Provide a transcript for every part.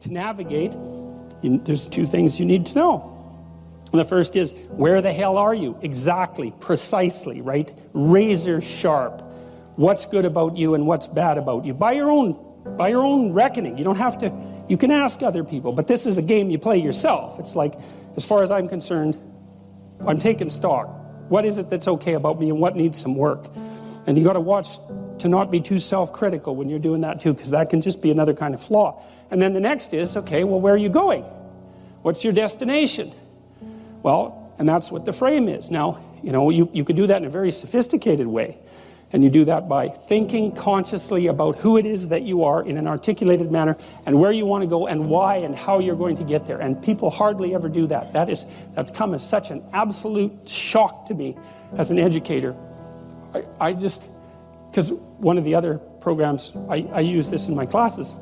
to navigate, there's two things you need to know. And the first is, where the hell are you? Exactly, precisely, right? Razor sharp. What's good about you and what's bad about you? By your own reckoning. You don't have to, you can ask other people, but this is a game you play yourself. It's like, as far as I'm concerned, I'm taking stock. What is it that's okay about me and what needs some work? And you got to watch to not be too self-critical when you're doing that too, because that can just be another kind of flaw. And then the next is, okay, well, where are you going? What's your destination? Well, and that's what the frame is. Now, you could do that in a very sophisticated way. And you do that by thinking consciously about who it is that you are in an articulated manner and where you want to go and why and how you're going to get there. And people hardly ever do that. That's come as such an absolute shock to me as an educator. Because one of the other programs, I use this in my classes.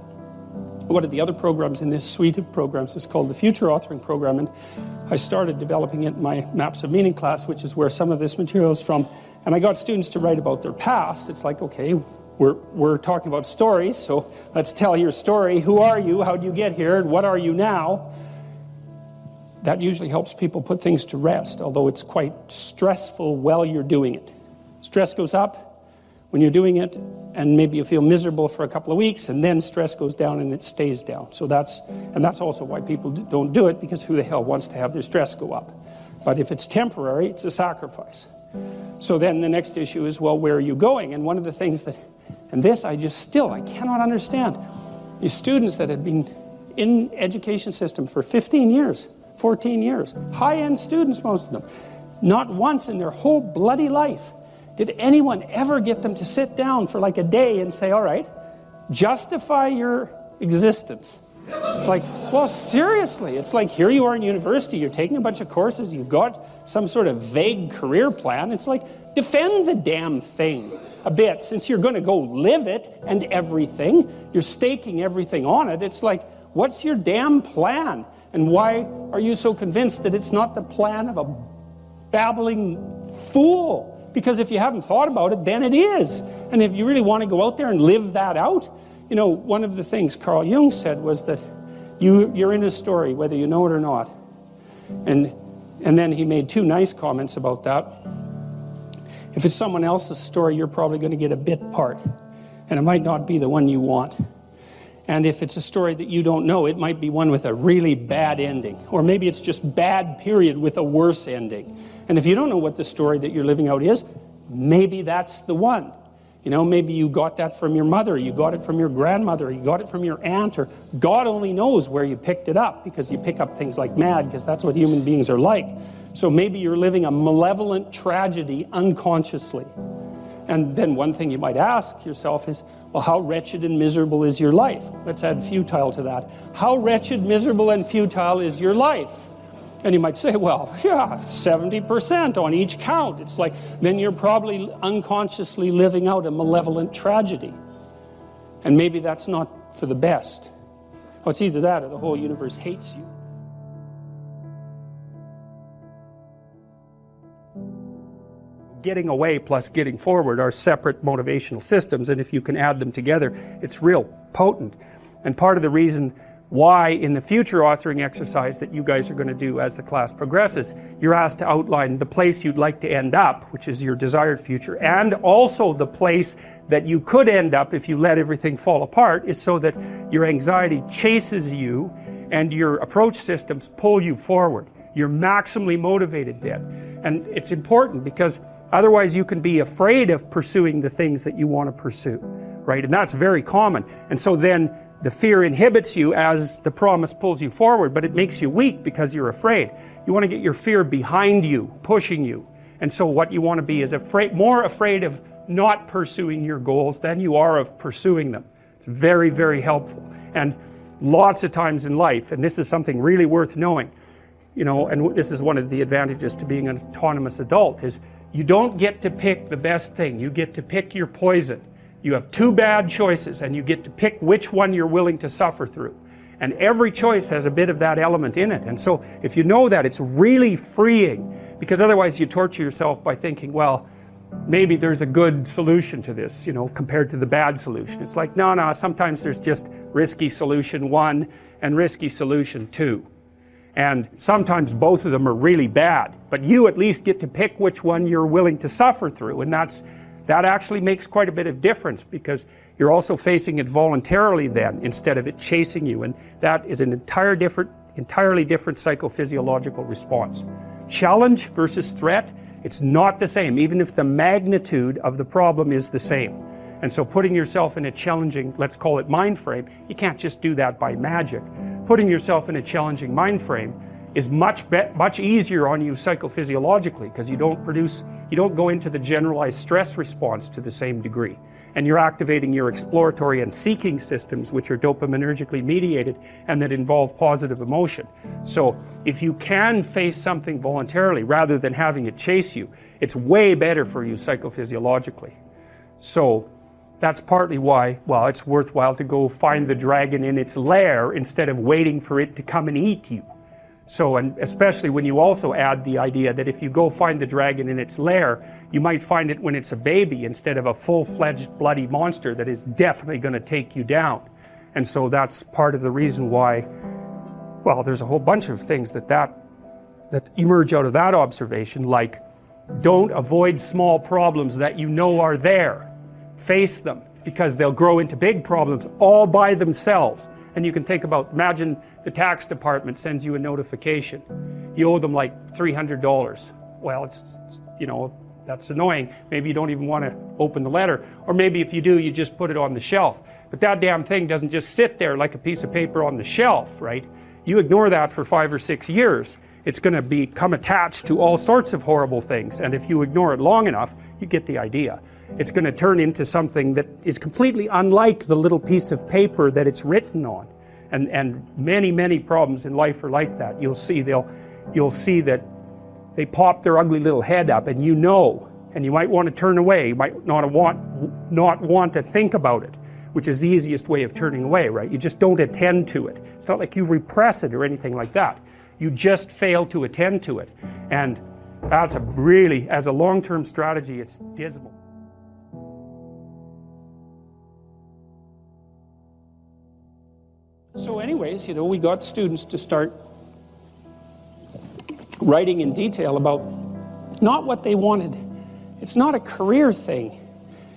One of the other programs in this suite of programs is called the Future Authoring Program, and I started developing it in my Maps of Meaning class, which is where some of this material is from. And I got students to write about their past. It's like, okay, we're talking about stories, so let's tell your story. Who are you? How did you get here? And what are you now? That usually helps people put things to rest, although it's quite stressful while you're doing it. Stress goes up when you're doing it, and maybe you feel miserable for a couple of weeks, and then stress goes down and it stays down. So that's also why people don't do it, because who the hell wants to have their stress go up? But if it's temporary, it's a sacrifice. So then the next issue is, well, where are you going? And one of the things that, and this I cannot understand, these students that had been in education system for 15 years, 14 years, high-end students, most of them, not once in their whole bloody life did anyone ever get them to sit down for like a day and say, all right, justify your existence. Like, well, seriously, it's like here you are in university, you're taking a bunch of courses, you've got some sort of vague career plan. It's like, defend the damn thing a bit, since you're going to go live it and everything. You're staking everything on it. It's like, what's your damn plan? And why are you so convinced that it's not the plan of a babbling fool? Because if you haven't thought about it, then it is. And if you really want to go out there and live that out, one of the things Carl Jung said was that you're in a story, whether you know it or not. And then he made two nice comments about that. If it's someone else's story, you're probably going to get a bit part. And it might not be the one you want. And if it's a story that you don't know, it might be one with a really bad ending. Or maybe it's just bad period with a worse ending. And if you don't know what the story that you're living out is, maybe that's the one. Maybe you got that from your mother, you got it from your grandmother, you got it from your aunt, or God only knows where you picked it up, because you pick up things like mad, because that's what human beings are like. So maybe you're living a malevolent tragedy unconsciously. And then one thing you might ask yourself is, well, how wretched and miserable is your life? Let's add futile to that. How wretched, miserable, and futile is your life? And you might say, well, yeah, 70% on each count. It's like, then you're probably unconsciously living out a malevolent tragedy. And maybe that's not for the best. Well, it's either that or the whole universe hates you. Getting away plus getting forward are separate motivational systems, and if you can add them together, it's real potent. And part of the reason why in the future authoring exercise that you guys are going to do as the class progresses, you're asked to outline the place you'd like to end up, which is your desired future, and also the place that you could end up if you let everything fall apart, is so that your anxiety chases you and your approach systems pull you forward. You're maximally motivated then. And it's important because otherwise you can be afraid of pursuing the things that you want to pursue, right? And that's very common. And so then the fear inhibits you as the promise pulls you forward, but it makes you weak because you're afraid. You want to get your fear behind you, pushing you. And so what you want to be is more afraid of not pursuing your goals than you are of pursuing them. It's very, very helpful. And lots of times in life, and this is something really worth knowing, and this is one of the advantages to being an autonomous adult, is you don't get to pick the best thing. You get to pick your poison. You have two bad choices, and you get to pick which one you're willing to suffer through. And every choice has a bit of that element in it. And so if you know that, it's really freeing, because otherwise you torture yourself by thinking, well, maybe there's a good solution to this, compared to the bad solution. It's like, no, sometimes there's just risky solution one, and risky solution too. And sometimes both of them are really bad, but you at least get to pick which one you're willing to suffer through, and that actually makes quite a bit of difference, because you're also facing it voluntarily then, instead of it chasing you, and that is an entirely different psychophysiological response. Challenge versus threat, it's not the same, even if the magnitude of the problem is the same. And so putting yourself in a challenging, let's call it mind frame, you can't just do that by magic. Putting yourself in a challenging mind frame is much easier on you psychophysiologically, because you don't go into the generalized stress response to the same degree. And you're activating your exploratory and seeking systems, which are dopaminergically mediated and that involve positive emotion. So if you can face something voluntarily rather than having it chase you, it's way better for you psychophysiologically. So that's partly why, well, it's worthwhile to go find the dragon in its lair instead of waiting for it to come and eat you. So, and especially when you also add the idea that if you go find the dragon in its lair, you might find it when it's a baby instead of a full-fledged bloody monster that is definitely going to take you down. And so that's part of the reason why, well, there's a whole bunch of things that emerge out of that observation, like don't avoid small problems that you know are there. Face them, because they'll grow into big problems all by themselves. And you can think about, imagine the tax department sends you a notification. You owe them like $300. Well, it's that's annoying. Maybe you don't even want to open the letter. Or maybe if you do, you just put it on the shelf. But that damn thing doesn't just sit there like a piece of paper on the shelf, right? You ignore that for 5 or 6 years, it's going to become attached to all sorts of horrible things. And if you ignore it long enough, you get the idea. It's going to turn into something that is completely unlike the little piece of paper that it's written on. And many problems in life are like that. You'll see that they pop their ugly little head up, and and you might want to turn away. You might not want to think about it, which is the easiest way of turning away, right? You just don't attend to it. It's not like you repress it or anything like that. You just fail to attend to it. And that's as a long-term strategy, it's dismal. So anyways, we got students to start writing in detail about not what they wanted. It's not a career thing,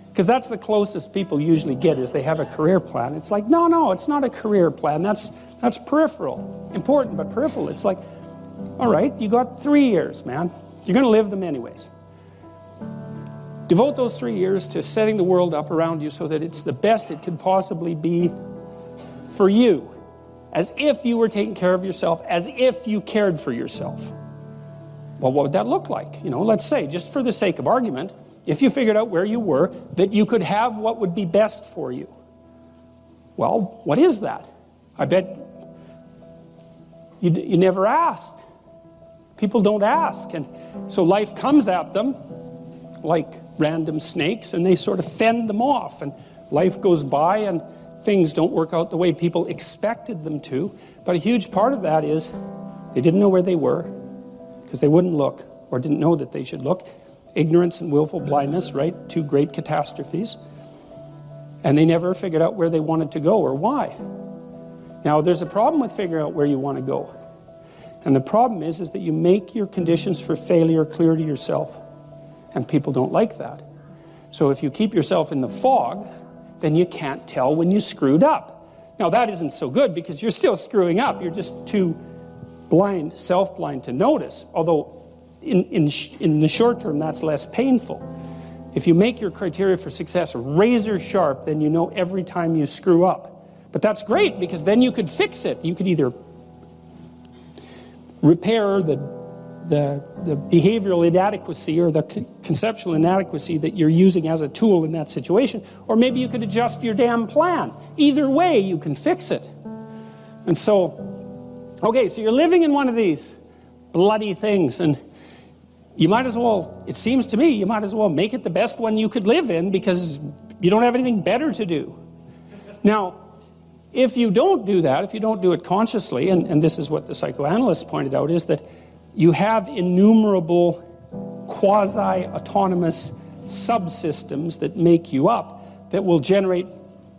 because that's the closest people usually get, is they have a career plan. It's like, no, it's not a career plan. That's peripheral. Important, but peripheral. It's like, all right, you got 3 years, man. You're going to live them anyways. Devote those 3 years to setting the world up around you so that it's the best it could possibly be for you, as if you were taking care of yourself, as if you cared for yourself. Well, what would that look like? Let's say, just for the sake of argument, if you figured out where you were, that you could have what would be best for you. Well, what is that? I bet you never asked. People don't ask, and so life comes at them like random snakes, and they sort of fend them off, and life goes by, and things don't work out the way people expected them to. But a huge part of that is they didn't know where they were, because they wouldn't look, or didn't know that they should look. Ignorance and willful blindness, right? Two great catastrophes. And they never figured out where they wanted to go or why. Now, there's a problem with figuring out where you want to go. And the problem is that you make your conditions for failure clear to yourself. And people don't like that. So if you keep yourself in the fog, then you can't tell when you screwed up. Now, that isn't so good, because you're still screwing up. You're just too blind, self-blind to notice. Although in the short term, that's less painful. If you make your criteria for success razor sharp, then you know every time you screw up. But that's great, because then you could fix it. You could either repair the behavioral inadequacy or the conceptual inadequacy that you're using as a tool in that situation, or maybe you could adjust your damn plan. Either way, you can fix it. And so, okay, so you're living in one of these bloody things, and you might as well, it seems to me, you might as well make it the best one you could live in, because you don't have anything better to do. Now, if you don't do that, if you don't do it consciously, and this is what the psychoanalysts pointed out, is that you have innumerable quasi-autonomous subsystems that make you up, that will generate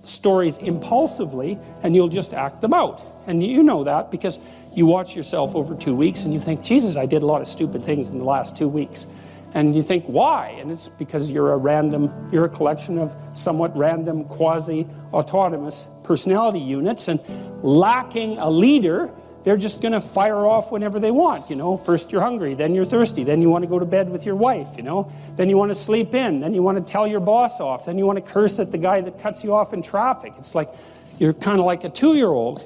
stories impulsively, and you'll just act them out. And you know that because you watch yourself over 2 weeks and you think, Jesus, I did a lot of stupid things in the last 2 weeks. And you think, why? And it's because you're a collection of somewhat random, quasi-autonomous personality units, and lacking a leader, they're just going to fire off whenever they want, First you're hungry, then you're thirsty, then you want to go to bed with your wife, Then you want to sleep in, then you want to tell your boss off, then you want to curse at the guy that cuts you off in traffic. It's like, you're kind of like a 2-year-old,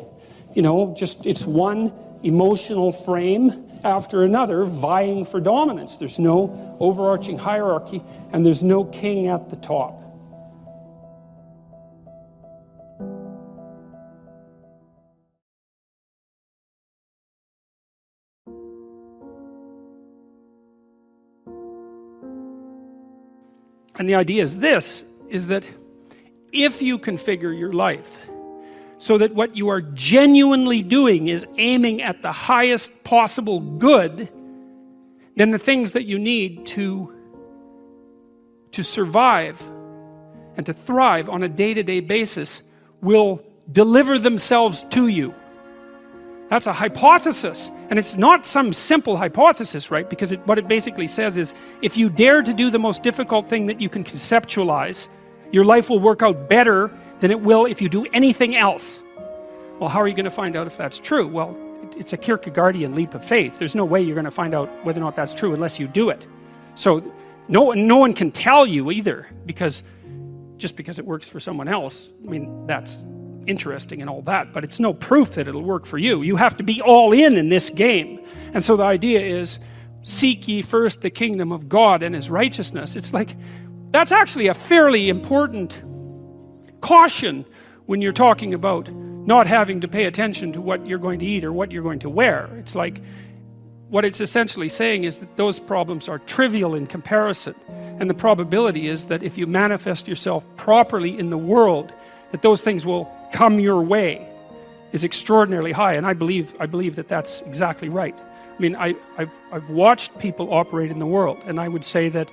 it's one emotional frame after another vying for dominance. There's no overarching hierarchy, and there's no king at the top. And the idea is that if you configure your life so that what you are genuinely doing is aiming at the highest possible good, then the things that you need to survive and to thrive on a day-to-day basis will deliver themselves to you. That's a hypothesis, and it's not some simple hypothesis, right? Because what it basically says is, if you dare to do the most difficult thing that you can conceptualize, your life will work out better than it will if you do anything else. Well, how are you going to find out if that's true? Well, it's a Kierkegaardian leap of faith. There's no way you're going to find out whether or not that's true unless you do it. So no one can tell you either, just because it works for someone else. I mean, that's interesting and all that, but it's no proof that it'll work for you. You have to be all in this game. And so the idea is, seek ye first the kingdom of God and his righteousness. It's like, that's actually a fairly important caution when you're talking about not having to pay attention to what you're going to eat or what you're going to wear. It's like, what it's essentially saying is that those problems are trivial in comparison. And the probability is that if you manifest yourself properly in the world, that those things will come your way is extraordinarily high. And I believe that that's exactly right. I mean, I've watched people operate in the world, and I would say that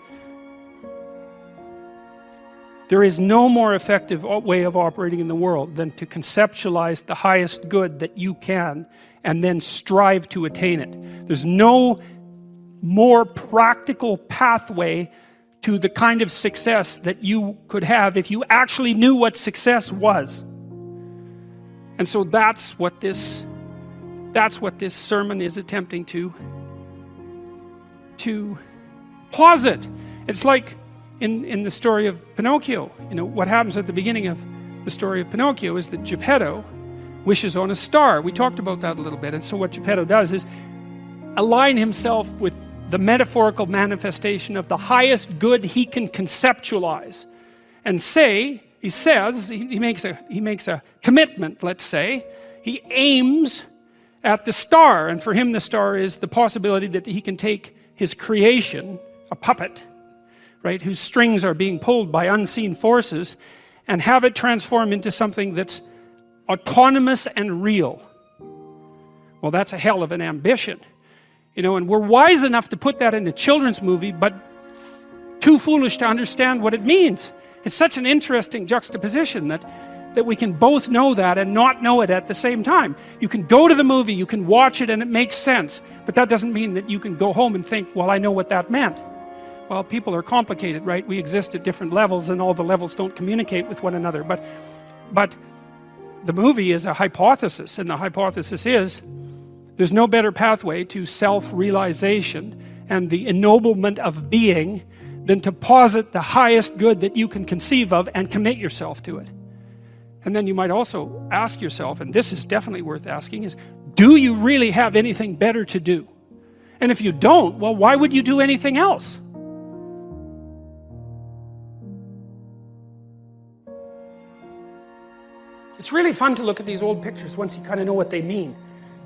there is no more effective way of operating in the world than to conceptualize the highest good that you can and then strive to attain it. There's no more practical pathway to the kind of success that you could have if you actually knew what success was. And so that's what this sermon is attempting to posit. It's like in the story of Pinocchio. What happens at the beginning of the story of Pinocchio is that Geppetto wishes on a star. We talked about that a little bit. And so what Geppetto does is align himself with the metaphorical manifestation of the highest good he can conceptualize, and he makes a commitment, let's say. He aims at the star, and for him the star is the possibility that he can take his creation, a puppet, right, whose strings are being pulled by unseen forces, and have it transform into something that's autonomous and real. Well, that's a hell of an ambition. And we're wise enough to put that in a children's movie, but too foolish to understand what it means. It's such an interesting juxtaposition that we can both know that and not know it at the same time. You can go to the movie, you can watch it, and it makes sense, but that doesn't mean that you can go home and think, well, I know what that meant. Well, people are complicated, right? We exist at different levels, and all the levels don't communicate with one another. But the movie is a hypothesis, and the hypothesis is there's no better pathway to self-realization and the ennoblement of being than to posit the highest good that you can conceive of and commit yourself to it. And then you might also ask yourself, and this is definitely worth asking, is, do you really have anything better to do? And if you don't, well, why would you do anything else? It's really fun to look at these old pictures once you kind of know what they mean.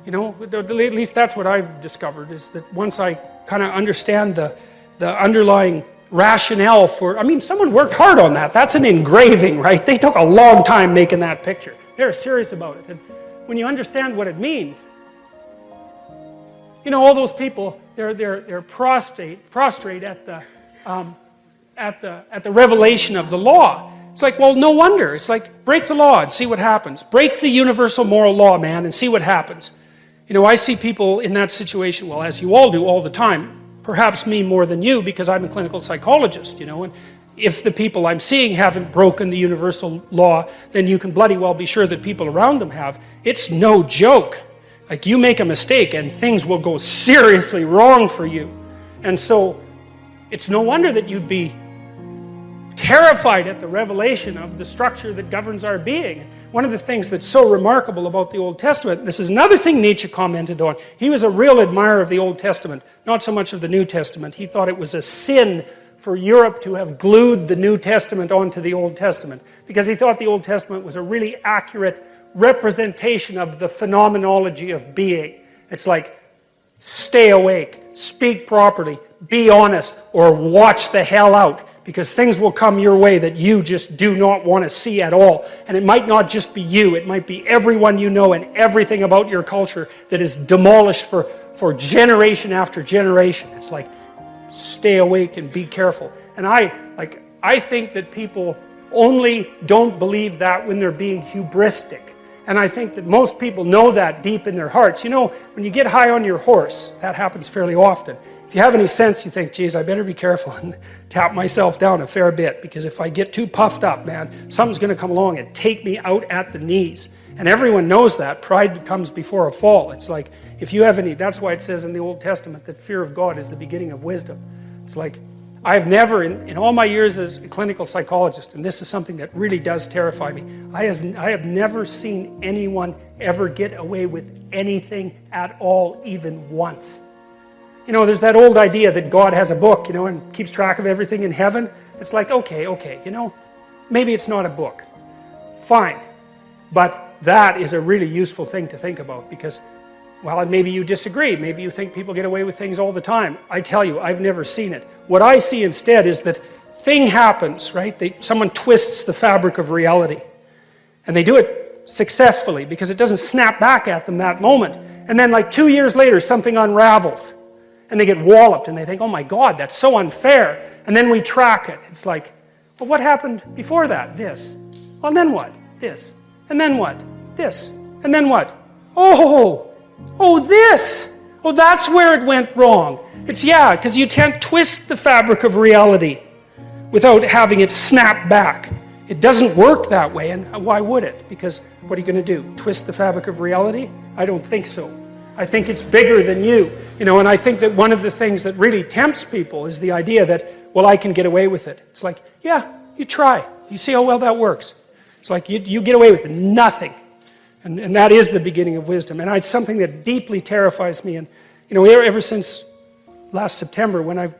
At least that's what I've discovered, is that once I kind of understand the underlying rationale for, someone worked hard on that. That's an engraving, right? They took a long time making that picture. They're serious about it. And when you understand what it means, all those people, they're prostrate at the revelation of the law. It's like, well, no wonder. It's like, break the law and see what happens. Break the universal moral law, man, and see what happens. You know, I see people in that situation, well, as you all do all the time, perhaps me more than you because I'm a clinical psychologist, you know, and if the people I'm seeing haven't broken the universal law, then you can bloody well be sure that people around them have. It's no joke. Like, you make a mistake and things will go seriously wrong for you. And so, it's no wonder that you'd be terrified at the revelation of the structure that governs our being. One of the things that's so remarkable about the Old Testament, this is another thing Nietzsche commented on. He was a real admirer of the Old Testament, not so much of the New Testament. He thought it was a sin for Europe to have glued the New Testament onto the Old Testament, because he thought the Old Testament was a really accurate representation of the phenomenology of being. It's like, stay awake, speak properly, be honest, or watch the hell out, because things will come your way that you just do not want to see at all. And it might not just be you, it might be everyone you know and everything about your culture that is demolished for generation after generation. It's like, stay awake and be careful. And I think that people only don't believe that when they're being hubristic. And I think that most people know that deep in their hearts. You know, when you get high on your horse, that happens fairly often. If you have any sense, you think, geez, I better be careful and tap myself down a fair bit, because if I get too puffed up, man, something's going to come along and take me out at the knees. And everyone knows that. Pride comes before a fall. It's like, if you have any, that's why it says in the Old Testament that fear of God is the beginning of wisdom. It's like, I've never, in all my years as a clinical psychologist, and this is something that really does terrify me, I have never seen anyone ever get away with anything at all, even once. You know, there's that old idea that God has a book, you know, and keeps track of everything in heaven. It's like, okay, you know, maybe it's not a book. Fine. But that is a really useful thing to think about, because, well, and maybe you disagree. Maybe you think people get away with things all the time. I tell you, I've never seen it. What I see instead is that thing happens, right? Someone twists the fabric of reality. And they do it successfully because it doesn't snap back at them that moment. And then like 2 years later, something unravels. And they get walloped and they think, oh my God, that's so unfair. And then we track it. It's like, well, what happened before that? This. Well, and then what? This. And then what? This. And then what? Oh, this! Oh, that's where it went wrong. It's, yeah, because you can't twist the fabric of reality without having it snap back. It doesn't work that way, and why would it? Because what are you going to do? Twist the fabric of reality? I don't think so. I think it's bigger than you. You know, and I think that one of the things that really tempts people is the idea that, well, I can get away with it. It's like, yeah, you try. You see how well that works. It's like you get away with nothing. And that is the beginning of wisdom. And it's something that deeply terrifies me. And, you know, ever since last September, when I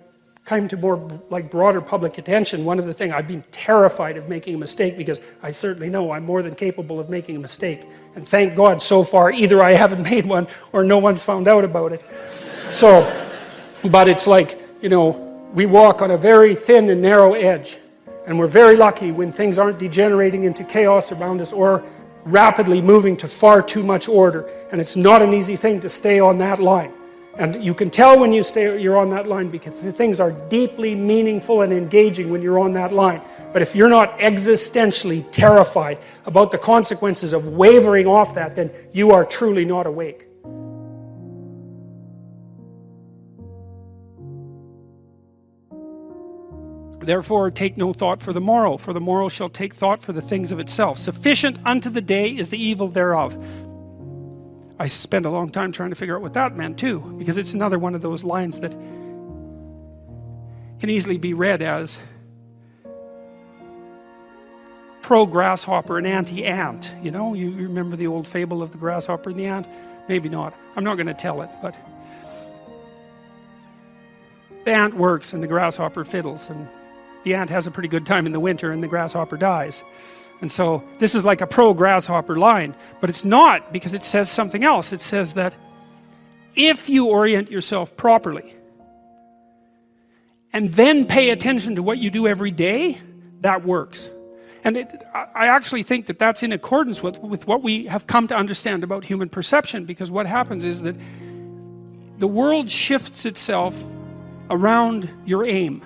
came to more like broader public attention, one of the things, I've been terrified of making a mistake, because I certainly know I'm more than capable of making a mistake. And thank God so far, either I haven't made one or no one's found out about it. So, but it's like, you know, we walk on a very thin and narrow edge. And we're very lucky when things aren't degenerating into chaos around us or rapidly moving to far too much order. And it's not an easy thing to stay on that line. And you can tell when you're on that line, because the things are deeply meaningful and engaging when you're on that line. But if you're not existentially terrified about the consequences of wavering off that, then you are truly not awake. Therefore, take no thought for the morrow shall take thought for the things of itself. Sufficient unto the day is the evil thereof. I spent a long time trying to figure out what that meant too, because it's another one of those lines that can easily be read as pro-grasshopper and anti-ant. You know, you remember the old fable of the grasshopper and the ant? Maybe not. I'm not going to tell it, but the ant works and the grasshopper fiddles, and the ant has a pretty good time in the winter and the grasshopper dies. And so this is like a pro-grasshopper line, but it's not, because it says something else. It says that if you orient yourself properly and then pay attention to what you do every day, that works. And I actually think that that's in accordance with what we have come to understand about human perception, because what happens is that the world shifts itself around your aim,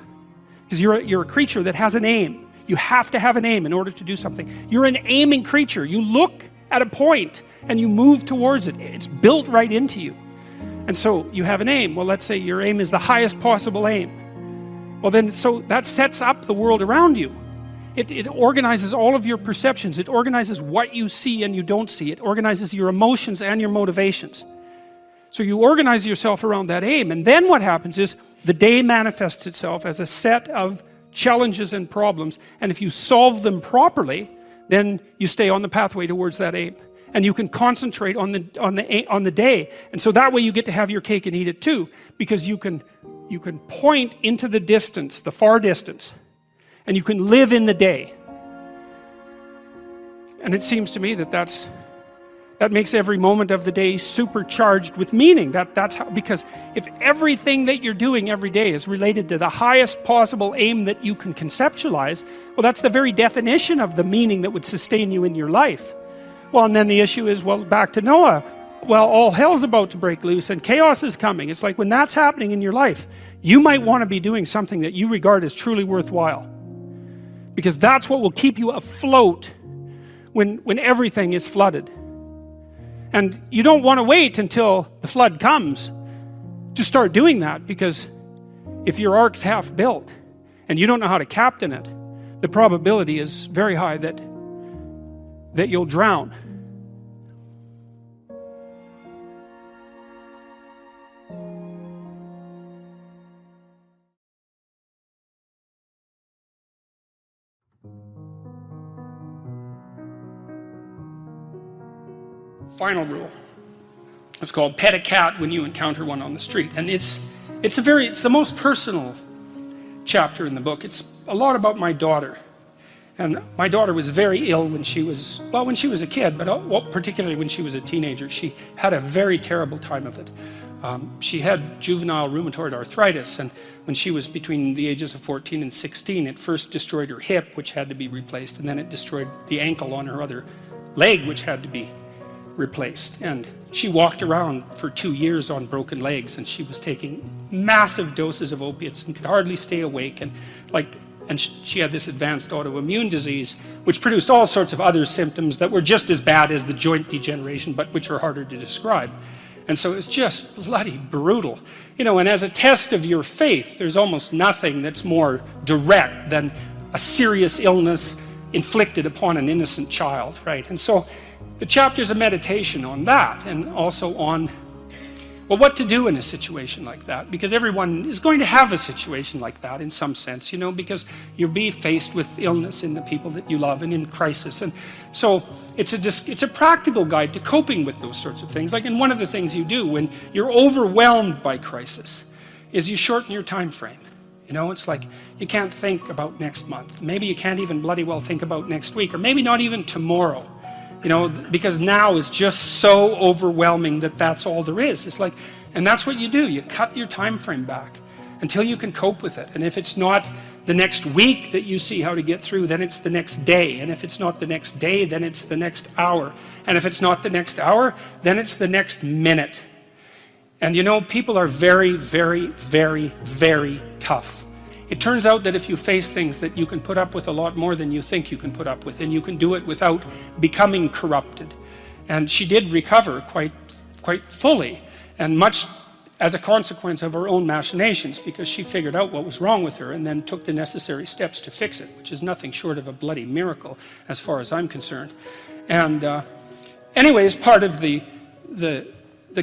because you're a creature that has an aim. You have to have an aim in order to do something. You're an aiming creature. You look at a point and you move towards it. It's built right into you. And so you have an aim. Well, let's say your aim is the highest possible aim. Well then, so that sets up the world around you. It organizes all of your perceptions. It organizes what you see and you don't see. It organizes your emotions and your motivations. So you organize yourself around that aim, and then what happens is the day manifests itself as a set of challenges and problems, and if you solve them properly, then you stay on the pathway towards that aim, and you can concentrate on the day, and so that way you get to have your cake and eat it too, because you can point into the distance, the far distance, and you can live in the day. And it seems to me that that makes every moment of the day supercharged with meaning. That's how, because if everything that you're doing every day is related to the highest possible aim that you can conceptualize, well, that's the very definition of the meaning that would sustain you in your life. Well, and then the issue is, well, back to Noah. Well, all hell's about to break loose and chaos is coming. It's like when that's happening in your life, you might want to be doing something that you regard as truly worthwhile, because that's what will keep you afloat when everything is flooded. And you don't want to wait until the flood comes to start doing that, because if your ark's half built and you don't know how to captain it, the probability is very high that you'll drown. Final rule. It's called pet a cat when you encounter one on the street, and it's the most personal chapter in the book. It's a lot about my daughter, and my daughter was very ill when she was a kid, but particularly when she was a teenager. She had a very terrible time of it. She had juvenile rheumatoid arthritis, and when she was between the ages of 14 and 16, it first destroyed her hip, which had to be replaced, and then it destroyed the ankle on her other leg, which had to be replaced. And she walked around for 2 years on broken legs, and she was taking massive doses of opiates and could hardly stay awake, and she had this advanced autoimmune disease which produced all sorts of other symptoms that were just as bad as the joint degeneration, but which are harder to describe. And so it's just bloody brutal, and as a test of your faith, there's almost nothing that's more direct than a serious illness inflicted upon an innocent child, right? And so the chapter's a meditation on that, and also on, well, what to do in a situation like that, because everyone is going to have a situation like that in some sense, because you'll be faced with illness in the people that you love and in crisis. And so it's a practical guide to coping with those sorts of things. And one of the things you do when you're overwhelmed by crisis is you shorten your time frame. It's like you can't think about next month. Maybe you can't even bloody well think about next week, or maybe not even tomorrow. Because now is just so overwhelming that that's all there is. It's like, and that's what you do. You cut your time frame back until you can cope with it. And if it's not the next week that you see how to get through, then it's the next day. And if it's not the next day, then it's the next hour. And if it's not the next hour, then it's the next minute. And people are very, very, very, very tough. It turns out that if you face things, that you can put up with a lot more than you think you can put up with, and you can do it without becoming corrupted. And she did recover quite fully, and much as a consequence of her own machinations, because she figured out what was wrong with her and then took the necessary steps to fix it, which is nothing short of a bloody miracle as far as I'm concerned. And anyways, part of the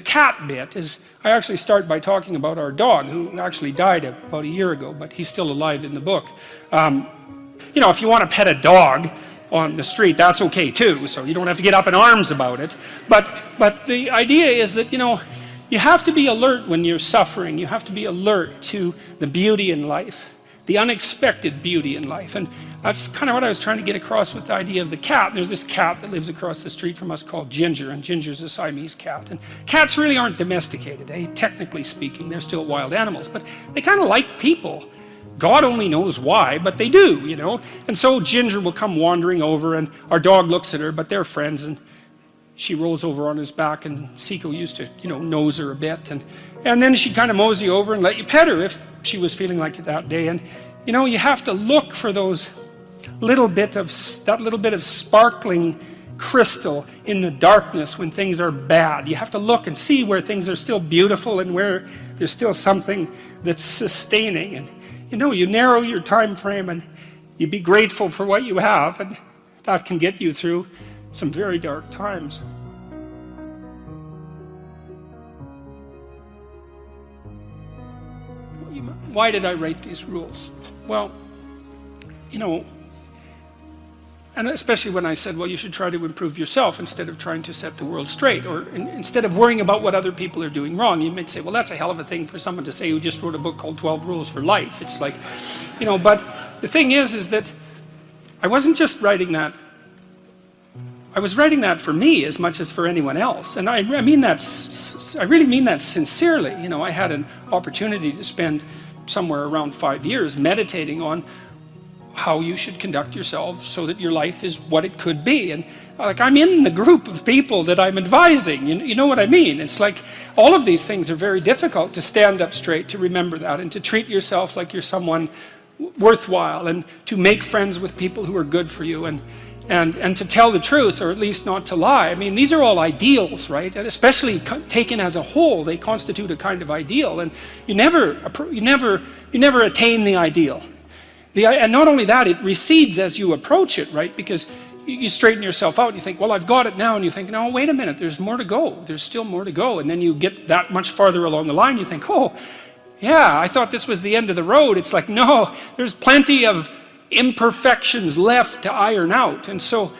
cat bit is, I actually start by talking about our dog, who actually died about a year ago, but he's still alive in the book. If you want to pet a dog on the street, that's okay too, so you don't have to get up in arms about it. But the idea is that, you have to be alert when you're suffering. You have to be alert to the beauty in life, the unexpected beauty in life. And that's kind of what I was trying to get across with the idea of the cat. There's this cat that lives across the street from us called Ginger, and Ginger's a Siamese cat. And cats really aren't domesticated, technically speaking. They're still wild animals, but they kind of like people. God only knows why, but they do, And so Ginger will come wandering over, and our dog looks at her, but they're friends, and she rolls over on his back, and Seiko used to, nose her a bit, and then she'd kind of mosey over and let you pet her if she was feeling like it that day. And you have to look for those little bit of sparkling crystal in the darkness when things are bad. You have to look and see where things are still beautiful and where there's still something that's sustaining. And you narrow your time frame and you be grateful for what you have, and that can get you through some very dark times. Why did I write these rules? Well, and especially when I said, well, you should try to improve yourself instead of trying to set the world straight, or instead of worrying about what other people are doing wrong. You might say, well, that's a hell of a thing for someone to say who just wrote a book called 12 Rules for Life. It's like, but the thing is that I wasn't just writing that. I was writing that for me as much as for anyone else. And I really mean that sincerely. I had an opportunity to spend somewhere around 5 years meditating on how you should conduct yourself so that your life is what it could be. And I'm in the group of people that I'm advising. You know what I mean? It's like all of these things are very difficult to stand up straight, to remember that, and to treat yourself like you're someone worthwhile, and to make friends with people who are good for you, and to tell the truth, or at least not to lie. I mean, these are all ideals, right? And especially taken as a whole, they constitute a kind of ideal, and you never attain the ideal. And not only that, it recedes as you approach it, right? Because you straighten yourself out and you think, well, I've got it now. And you think, no, wait a minute, there's more to go. There's still more to go. And then you get that much farther along the line, you think, oh, yeah, I thought this was the end of the road. It's like, no, there's plenty of imperfections left to iron out. And so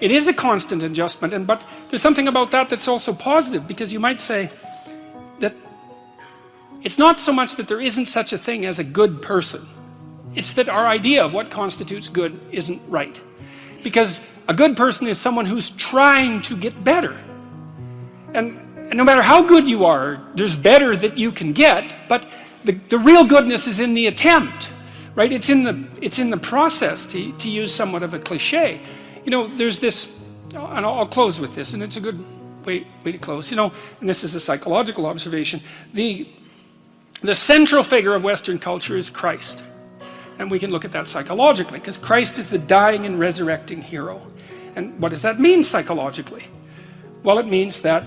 it is a constant adjustment. But there's something about that that's also positive, because you might say that it's not so much that there isn't such a thing as a good person. It's that our idea of what constitutes good isn't right. Because a good person is someone who's trying to get better. And no matter how good you are, there's better that you can get, but the real goodness is in the attempt, right? It's in the process, to use somewhat of a cliche. There's this, and I'll close with this, and it's a good way to close, and this is a psychological observation. The central figure of Western culture is Christ. And we can look at that psychologically, because Christ is the dying and resurrecting hero. And what does that mean psychologically? Well, it means that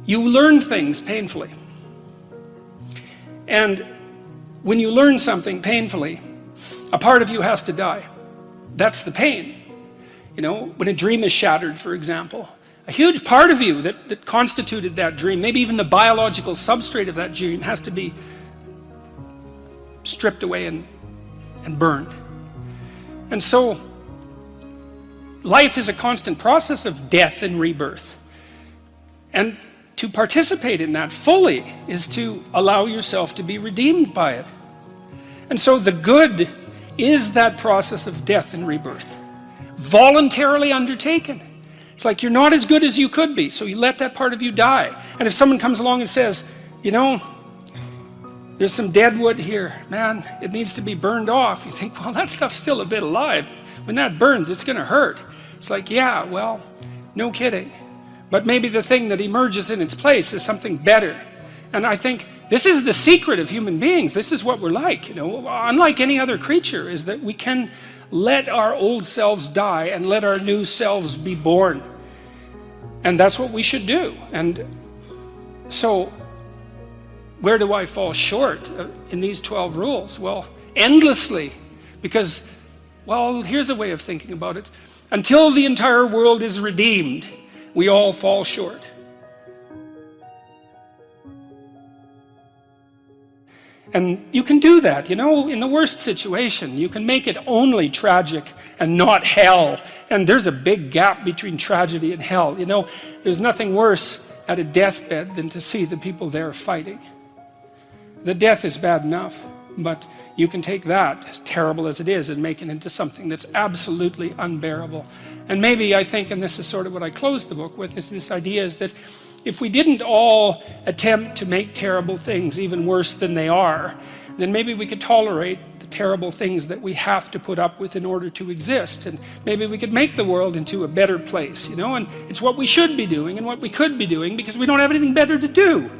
you learn things painfully. And when you learn something painfully, a part of you has to die. That's the pain. When a dream is shattered, for example, a huge part of you that constituted that dream, maybe even the biological substrate of that dream, has to be stripped away and burned. And so life is a constant process of death and rebirth. And to participate in that fully is to allow yourself to be redeemed by it. And so the good is that process of death and rebirth, voluntarily undertaken. It's like you're not as good as you could be, so you let that part of you die. And if someone comes along and says, there's some dead wood here, man, it needs to be burned off. You think, well, that stuff's still a bit alive. When that burns, it's going to hurt. It's like, yeah, well, no kidding. But maybe the thing that emerges in its place is something better. And I think this is the secret of human beings. This is what we're like, unlike any other creature, is that we can let our old selves die and let our new selves be born. And that's what we should do. And so, where do I fall short in these 12 rules? Well, endlessly. Because, well, here's a way of thinking about it. Until the entire world is redeemed, we all fall short. And you can do that, in the worst situation. You can make it only tragic and not hell. And there's a big gap between tragedy and hell. There's nothing worse at a deathbed than to see the people there fighting. The death is bad enough, but you can take that, as terrible as it is, and make it into something that's absolutely unbearable. And maybe I think, and this is sort of what I closed the book with, is this idea is that if we didn't all attempt to make terrible things even worse than they are, then maybe we could tolerate the terrible things that we have to put up with in order to exist. And maybe we could make the world into a better place, and it's what we should be doing and what we could be doing, because we don't have anything better to do.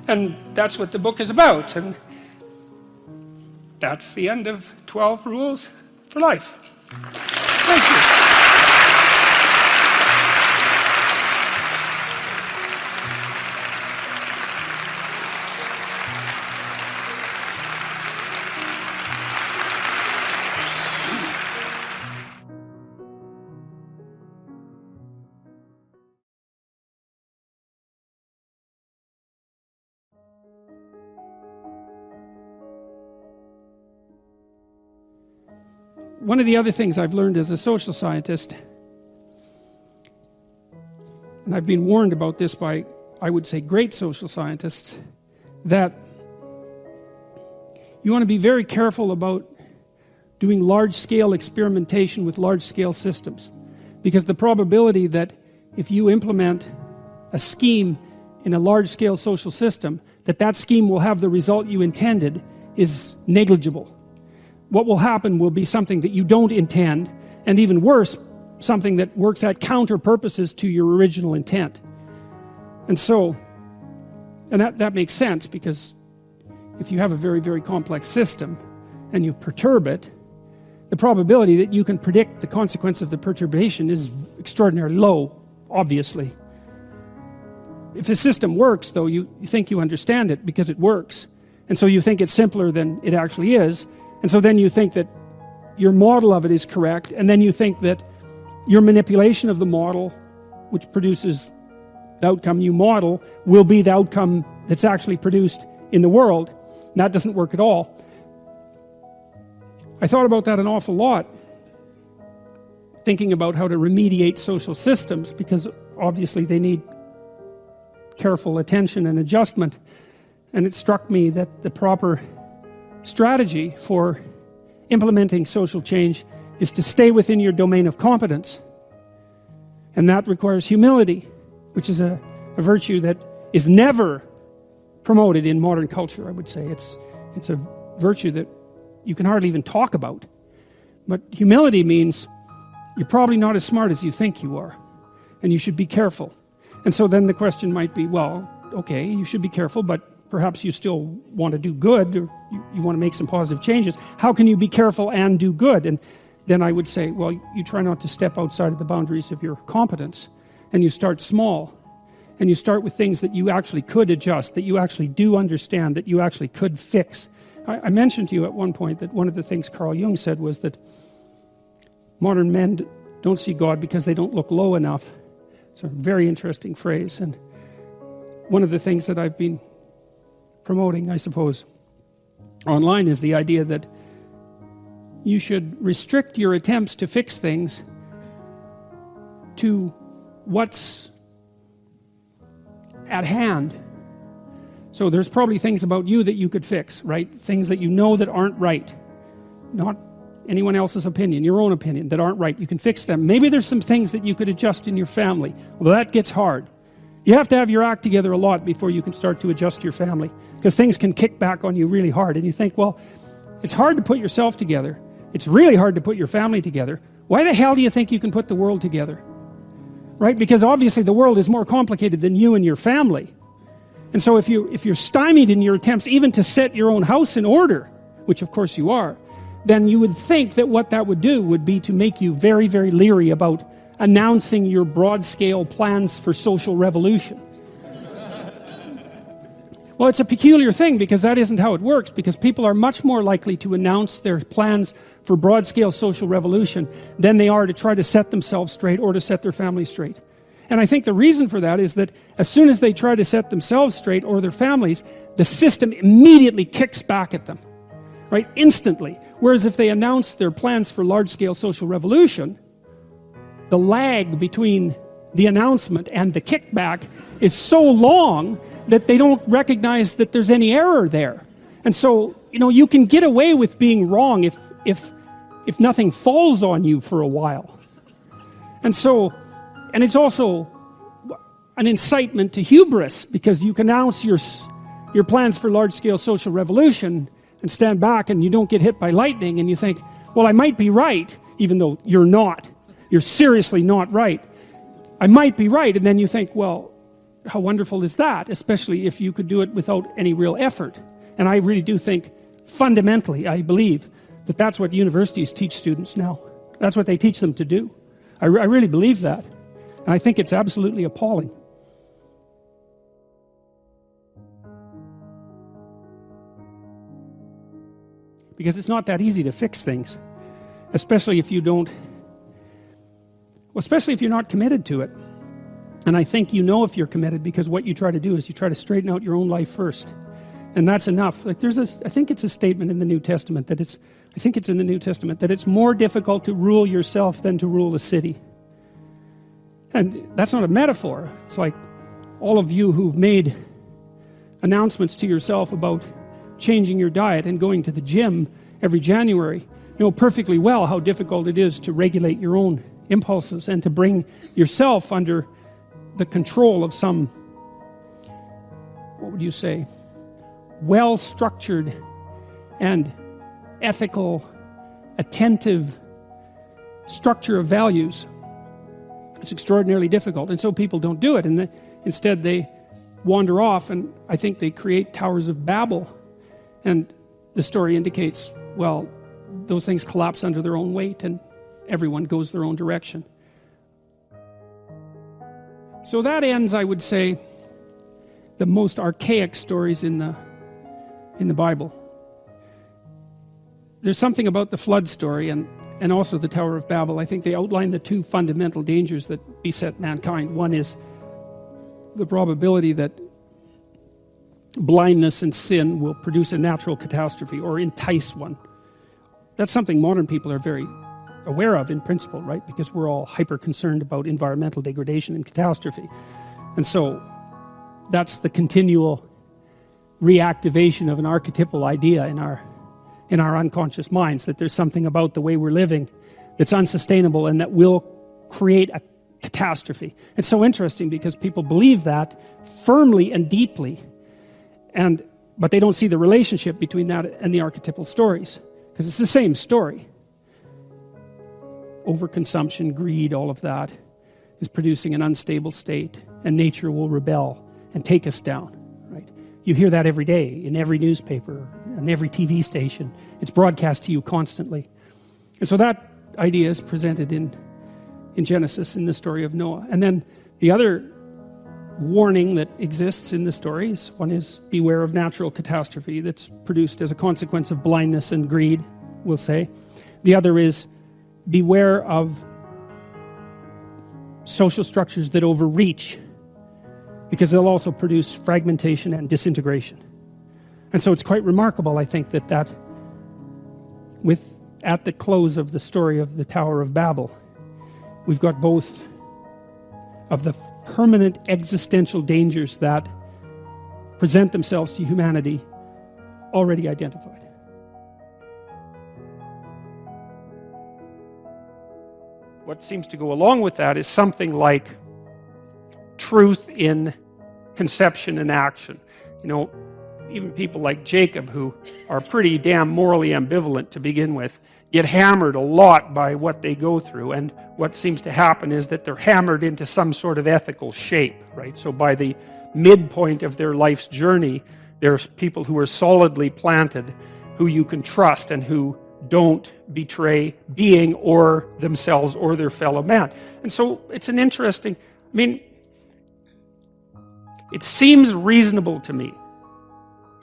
And that's what the book is about. And that's the end of 12 rules for life. Thank you. One of the other things I've learned as a social scientist, and I've been warned about this by, I would say, great social scientists, that you want to be very careful about doing large-scale experimentation with large-scale systems, because the probability that if you implement a scheme in a large-scale social system, that scheme will have the result you intended is negligible. What will happen will be something that you don't intend, and even worse, something that works at counter purposes to your original intent. And so, and that makes sense, because if you have a very, very complex system and you perturb it, the probability that you can predict the consequence of the perturbation is extraordinarily low, obviously. If the system works, though, you think you understand it because it works. And so you think it's simpler than it actually is. And so then you think that your model of it is correct, and then you think that your manipulation of the model, which produces the outcome you model, will be the outcome that's actually produced in the world. And that doesn't work at all. I thought about that an awful lot, thinking about how to remediate social systems, because obviously they need careful attention and adjustment. And it struck me that the proper strategy for implementing social change is to stay within your domain of competence. And that requires humility, which is a virtue that is never promoted in modern culture, I would say. It's a virtue that you can hardly even talk about. But humility means you're probably not as smart as you think you are, and you should be careful. And so then the question might be, well, okay, you should be careful, but perhaps you still want to do good, or you want to make some positive changes. How can you be careful and do good? And then I would say, well, you try not to step outside of the boundaries of your competence, and you start small, and you start with things that you actually could adjust, that you actually do understand, that you actually could fix. I mentioned to you at one point that one of the things Carl Jung said was that modern men don't see God because they don't look low enough. It's a very interesting phrase, and one of the things that I've been promoting, I suppose, online is the idea that you should restrict your attempts to fix things to what's at hand. So there's probably things about you that you could fix, right? Things that you know that aren't right. Not anyone else's opinion, your own opinion, that aren't right. You can fix them. Maybe there's some things that you could adjust in your family, although that gets hard. You have to have your act together a lot before you can start to adjust your family, because things can kick back on you really hard. And you think, well, it's hard to put yourself together. It's really hard to put your family together. Why the hell do you think you can put the world together? Right? Because obviously the world is more complicated than you and your family. And so if you're stymied in your attempts even to set your own house in order, which of course you are, then you would think that what that would do would be to make you very, very leery about announcing your broad-scale plans for social revolution. Well, it's a peculiar thing, because that isn't how it works, because people are much more likely to announce their plans for broad-scale social revolution than they are to try to set themselves straight or to set their family straight. And I think the reason for that is that as soon as they try to set themselves straight or their families, the system immediately kicks back at them, right? Instantly. Whereas if they announce their plans for large-scale social revolution, the lag between the announcement and the kickback is so long that they don't recognize that there's any error there. And so, you can get away with being wrong if nothing falls on you for a while. And it's also an incitement to hubris, because you can announce your plans for large-scale social revolution and stand back and you don't get hit by lightning, and you think, well, I might be right, even though you're not. You're seriously not right. I might be right. And then you think, well, how wonderful is that? Especially if you could do it without any real effort. And I really do think fundamentally, I believe that that's what universities teach students now. That's what they teach them to do. I really believe that. And I think it's absolutely appalling. Because it's not that easy to fix things, especially if you don't, especially if you're not committed to it. And I think you know if you're committed, because what you try to do is you try to straighten out your own life first. And that's enough. Like I think it's a statement in the New Testament that it's more difficult to rule yourself than to rule a city. And that's not a metaphor. It's like all of you who've made announcements to yourself about changing your diet and going to the gym every January know perfectly well how difficult it is to regulate your own impulses and to bring yourself under the control of some, what would you say, well-structured and ethical, attentive structure of values. It's extraordinarily difficult, and so people don't do it, and instead they wander off, and I think they create towers of Babel. And the story indicates, well, those things collapse under their own weight and everyone goes their own direction. So that ends, I would say, the most archaic stories in the Bible. There's something about the flood story and also the Tower of Babel. I think they outline the two fundamental dangers that beset mankind. One is the probability that blindness and sin will produce a natural catastrophe or entice one. That's something modern people are very aware of in principle, right? Because we're all hyper concerned about environmental degradation and catastrophe. And so that's the continual reactivation of an archetypal idea in our unconscious minds, that there's something about the way we're living that's unsustainable and that will create a catastrophe. It's so interesting because people believe that firmly and deeply, but they don't see the relationship between that and the archetypal stories, because it's the same story. Overconsumption, greed, all of that is producing an unstable state, and nature will rebel and take us down, right? You hear that every day in every newspaper and every TV station. It's broadcast to you constantly. And so that idea is presented in Genesis, in the story of Noah. And then the other warning that exists in the stories, one is beware of natural catastrophe that's produced as a consequence of blindness and greed, we'll say. The other is beware of social structures that overreach, because they'll also produce fragmentation and disintegration. And so it's quite remarkable, I think, that at the close of the story of the Tower of Babel, we've got both of the permanent existential dangers that present themselves to humanity already identified. What seems to go along with that is something like truth in conception and action. You know, even people like Jacob, who are pretty damn morally ambivalent to begin with, get hammered a lot by what they go through, and what seems to happen is that they're hammered into some sort of ethical shape, right? So by the midpoint of their life's journey, there's people who are solidly planted, who you can trust and who don't betray being or themselves or their fellow man. And so it's an interesting, it seems reasonable to me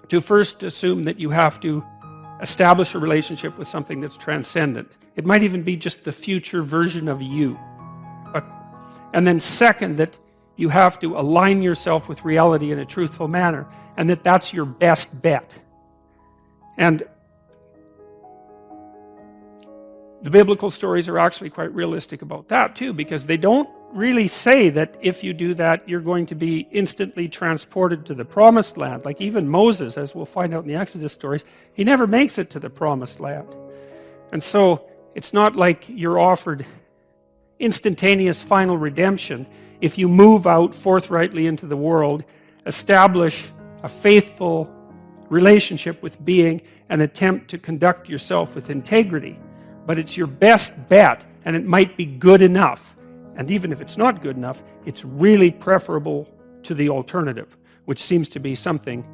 to first assume that you have to establish a relationship with something that's transcendent. It might even be just the future version of you. And then second, that you have to align yourself with reality in a truthful manner, and that's your best bet. And the biblical stories are actually quite realistic about that too, because they don't really say that if you do that, you're going to be instantly transported to the promised land. Like even Moses, as we'll find out in the Exodus stories, he never makes it to the promised land. And so it's not like you're offered instantaneous final redemption if you move out forthrightly into the world, establish a faithful relationship with being, and attempt to conduct yourself with integrity. But it's your best bet, and it might be good enough. And even if it's not good enough, it's really preferable to the alternative, which seems to be something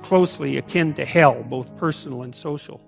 closely akin to hell, both personal and social.